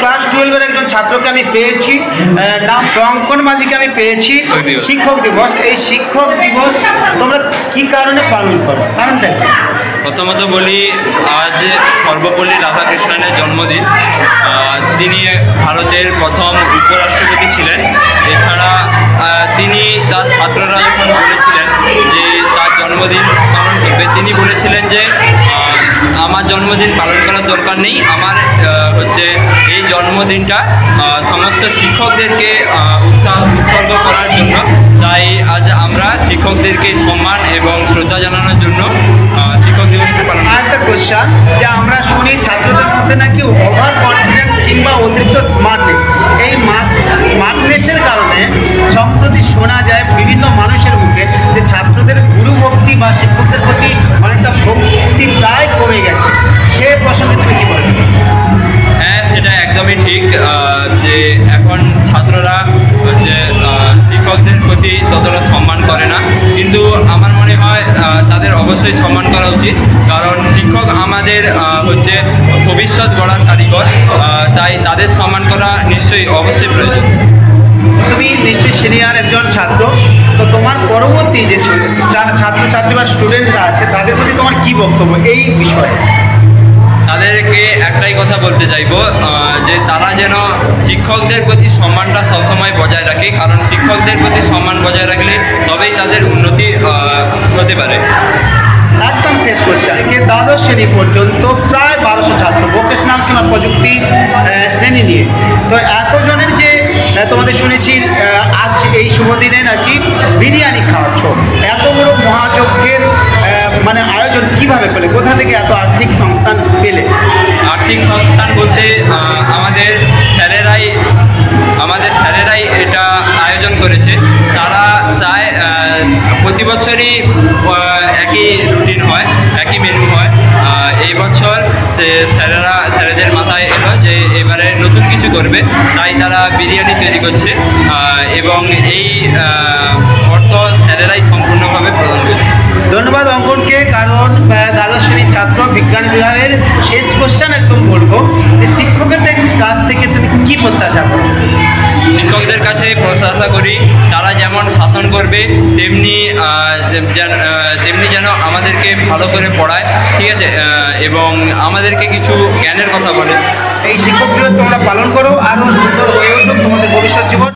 Class 12-এর একজন ছাত্রকে আমি পেয়েছি, নাম অঙ্কন মাঝিকে আমি পেয়েছি। শিক্ষক দিবস, এই শিক্ষক দিবস তোমরা কি কারণে পালন করো, কারণটা কি? প্রথমত বলি, আজ সর্বপল্লী রাধাকৃষ্ণনের জন্মদিন। তিনি ভারতের প্রথম উপরাষ্ট্রপতি ছিলেন। এছাড়া তিনি তার ছাত্ররা যখন বলেছিলেন যে তার জন্মদিন পালন করবে, তিনি বলেছিলেন যে আমার জন্মদিন পালন করার দরকার নেই, আমার এই জন্মদিনটা সমস্ত শিক্ষকদেরকে উৎসর্গ করার জন্য। তাই আজ আমরা শিক্ষকদেরকে সম্মান এবং শ্রদ্ধা জানানোর জন্য শিক্ষক দিবসকে পালন করি। একটা কোশ্চেন, যে আমরা শুনি ছাত্রদের মধ্যে নাকি ওভার কনফিডেন্স কিংবা অতিরিক্ত স্মার্টনেস, এই স্মার্টনেসের কারণে সম্প্রতি শোনা যায় বিভিন্ন মানুষের মুখে যে ছাত্রদের গুরু ভক্তি বা শিক্ষকদের প্রতি অনেকটা ভক্তি প্রায় কমে গেছে। সে প্রসঙ্গে তুমি কি বলবে? হ্যাঁ, সেটা একদমই ঠিক যে এখন ছাত্ররা শিক্ষকদের প্রতি ততটা সম্মান করে না, কিন্তু আমার মনে হয় তাদের অবশ্যই সম্মান করা উচিত, কারণ শিক্ষক আমাদের ভবিষ্যৎ গড়ার কারিগর। তাই তাদের সম্মান করা অবশ্যই প্রয়োজন। তুমি নিশ্চয়ই সিনিয়র একজন ছাত্র, তো তোমার পরবর্তী যে ছাত্রছাত্রী বা স্টুডেন্টরা আছে তাদের প্রতি তোমার কি বক্তব্য এই বিষয়ে? তাদেরকে একটাই কথা বলতে চাইবো যে তারা যেন শিক্ষকদের প্রতি সম্মানটা সবসময় বজায় রাখে, কারণ শিক্ষকদের প্রতি সম্মান বজায় রাখলে তবেই তাদের উন্নতি হতে পারে। একদম শেষ কোশ্চেন, দ্বাদশ শ্রেণী পর্যন্ত প্রায় 1200 ছাত্র ভোকেশনাল কিংবা প্রযুক্তি শ্রেণী নিয়ে, তো এতজনের যে তোমাদের শুনেছি আজ এই শুভ দিনে নাকি বিরিয়ানি খাওয়াচ্ছ, এত বড় মহাযজ্ঞের মানে আয়োজন কিভাবে পেলে, কোথা থেকে এত আর্থিক সংস্থান পেলে? আর্থিক সংস্থান বলতে আমাদের স্যারেরাই এটা আয়োজন করেছে। তারা চায় প্রতি বছরই একই রুটিন হয়, একই মেনু হয়। এই বছর স্যারেদের মাথায় এলো যে এবারে নতুন কিছু করবে, তাই তারা বিরিয়ানি তৈরি করছে এবং এই অর্থ স্যারেরাই সম্পূর্ণভাবে প্রদান করছে। ধন্যবাদ অঙ্কনকে, কারণ দ্বাদশ শ্রেণীর ছাত্র বিজ্ঞান বিভাগের। শেষ কোশ্চেন একদম বলবো যে শিক্ষকদের কাছ থেকে তুমি কী প্রত্যাশা করো? শিক্ষকদের কাছে প্রত্যাশা করি তারা যেমন শাসন করবে তেমনি যেন আমাদেরকে ভালো করে পড়ায়, ঠিক আছে, এবং আমাদেরকে কিছু জ্ঞানের কথা বলে। এই শিক্ষক দিবস তোমরা পালন করো, আরও সুন্দর হয়ে উঠুক তোমাদের ভবিষ্যৎ জীবন।